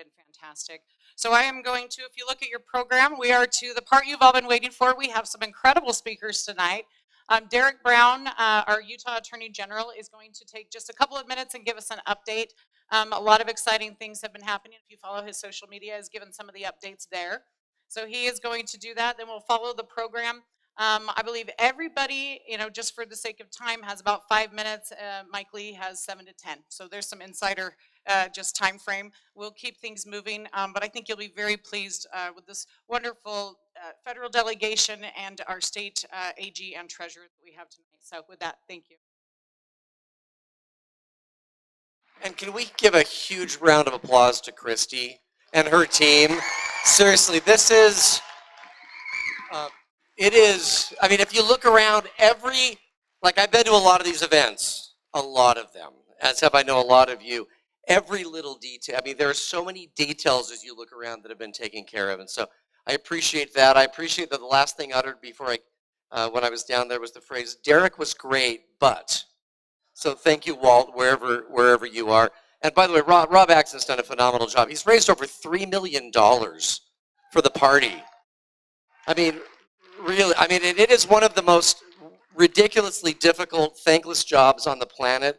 been fantastic. So I am going to, if you look at your program, we are to the part you've all been waiting for. We have some incredible speakers tonight. Derek Brown, our Utah Attorney General, is going to take just a couple of minutes and give us an update. A lot of exciting things have been happening. If you follow his social media, has given some of the updates there. So he is going to do that. Then we'll follow the program. I believe everybody, just for the sake of time, has about 5 minutes. Mike Lee has 7 to 10. So there's some insider just time frame. We'll keep things moving, but I think you'll be very pleased with this wonderful federal delegation and our state AG and treasurer that we have tonight. So with that, thank you. And can we give a huge round of applause to Christy and her team? Seriously, this is, I mean, if you look around I've been to a lot of these events, a lot of them, as have I know a lot of you. Every little detail, I mean, there are so many details as you look around that have been taken care of. And so I appreciate that. I appreciate that the last thing uttered before when I was down there was the phrase, Derek was great, but. So thank you, Walt, wherever you are. And by the way, Rob Axon's done a phenomenal job. He's raised over $3 million for the party. I mean, really, it is one of the most ridiculously difficult, thankless jobs on the planet.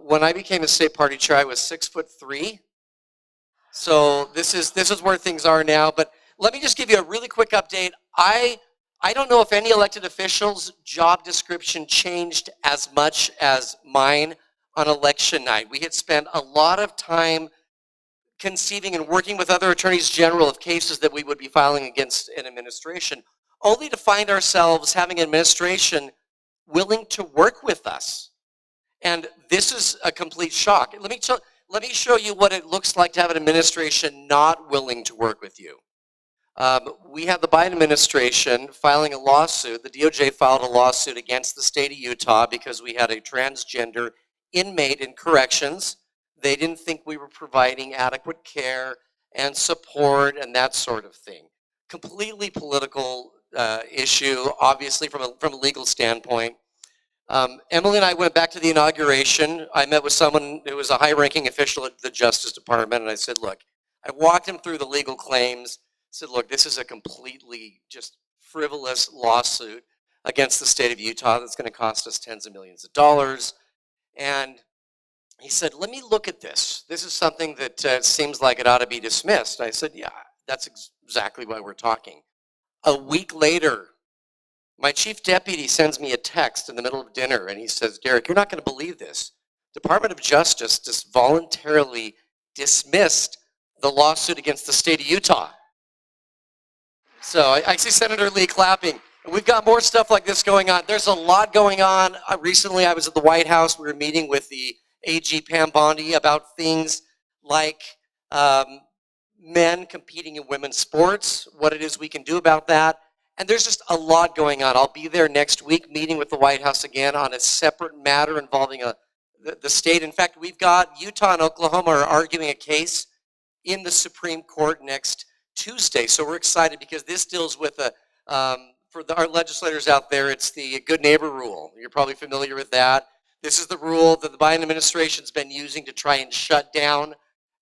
When I became a state party chair, I was 6'3". So this is where things are now. But let me just give you a really quick update. I don't know if any elected official's job description changed as much as mine on election night. We had spent a lot of time conceiving and working with other attorneys general of cases that we would be filing against an administration, only to find ourselves having an administration willing to work with us. And this is a complete shock. Let me show you what it looks like to have an administration not willing to work with you. We have the Biden administration filing a lawsuit. The DOJ filed a lawsuit against the state of Utah because we had a transgender inmate in corrections. They didn't think we were providing adequate care and support and that sort of thing. Completely political issue, obviously from a legal standpoint. Emily and I went back to the inauguration. I met with someone who was a high-ranking official at the Justice Department, and I said, look, I walked him through the legal claims, said, look, this is a completely just frivolous lawsuit against the state of Utah that's going to cost us tens of millions of dollars. And he said, let me look at this. This is something that seems like it ought to be dismissed. I said, yeah, that's exactly why we're talking. A week later, my chief deputy sends me a text in the middle of dinner, and he says, Derek, you're not going to believe this. Department of Justice just voluntarily dismissed the lawsuit against the state of Utah. So I see Senator Lee clapping. And we've got more stuff like this going on. There's a lot going on. Recently, I was at the White House. We were meeting with the AG Pam Bondi about things like men competing in women's sports, what it is we can do about that. And there's just a lot going on. I'll be there next week meeting with the White House again on a separate matter involving the state. In fact, we've got Utah and Oklahoma are arguing a case in the Supreme Court next Tuesday. So we're excited because this deals with our legislators out there, it's the Good Neighbor Rule. You're probably familiar with that. This is the rule that the Biden administration's been using to try and shut down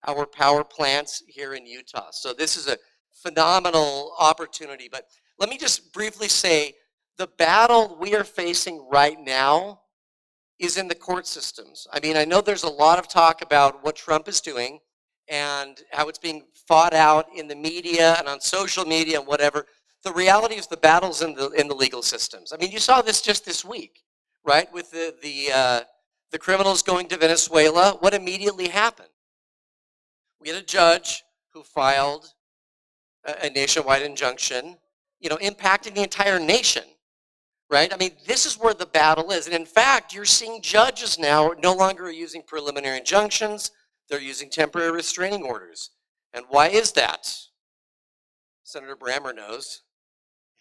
our power plants here in Utah. So this is a phenomenal opportunity. But let me just briefly say, the battle we are facing right now is in the court systems. I mean, I know there's a lot of talk about what Trump is doing and how it's being fought out in the media and on social media and whatever. The reality is the battle's in the legal systems. I mean, you saw this just this week, right? With the criminals going to Venezuela. What immediately happened? We had a judge who filed a nationwide injunction, impacting the entire nation, right? I mean, this is where the battle is. And in fact, you're seeing judges now no longer using preliminary injunctions. They're using temporary restraining orders. And why is that? Senator Brammer knows.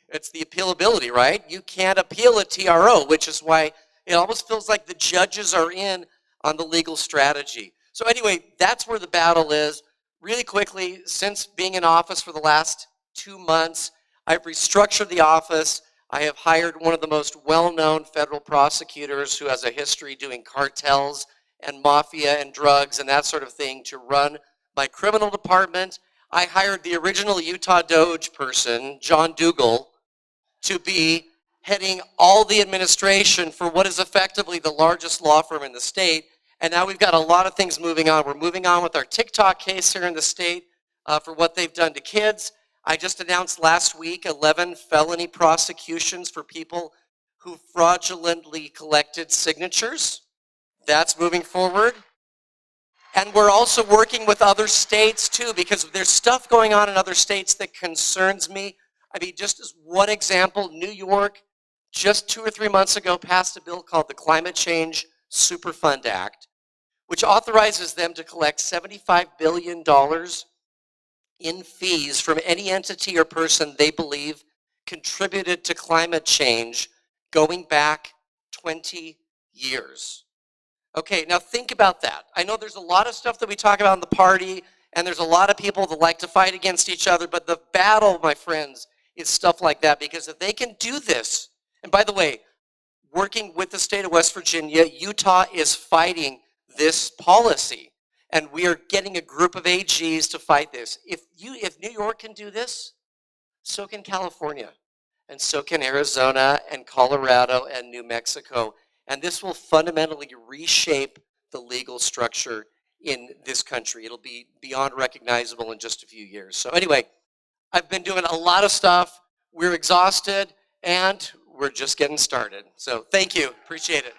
It's the appealability, right? You can't appeal a TRO, which is why it almost feels like the judges are in on the legal strategy. So anyway, that's where the battle is. Really quickly, since being in office for the last 2 months, I've restructured the office. I have hired one of the most well-known federal prosecutors who has a history doing cartels and mafia and drugs and that sort of thing to run my criminal department. I hired the original Utah Doge person, John Dougal, to be heading all the administration for what is effectively the largest law firm in the state. And now we've got a lot of things moving on. We're moving on with our TikTok case here in the state for what they've done to kids. I just announced last week 11 felony prosecutions for people who fraudulently collected signatures. That's moving forward. And we're also working with other states too, because there's stuff going on in other states that concerns me. I mean, just as one example, New York, just 2 or 3 months ago, passed a bill called the Climate Change Superfund Act, which authorizes them to collect $75 billion in fees from any entity or person they believe contributed to climate change going back 20 years. Okay, now think about that. I know there's a lot of stuff that we talk about in the party, and there's a lot of people that like to fight against each other, but the battle, my friends, is stuff like that, because if they can do this, and by the way, working with the state of West Virginia, Utah is fighting this policy, and we are getting a group of AGs to fight this. If New York can do this, so can California, and so can Arizona and Colorado and New Mexico. And this will fundamentally reshape the legal structure in this country. It'll be beyond recognizable in just a few years. So anyway, I've been doing a lot of stuff. We're exhausted, and we're just getting started. So thank you. Appreciate it.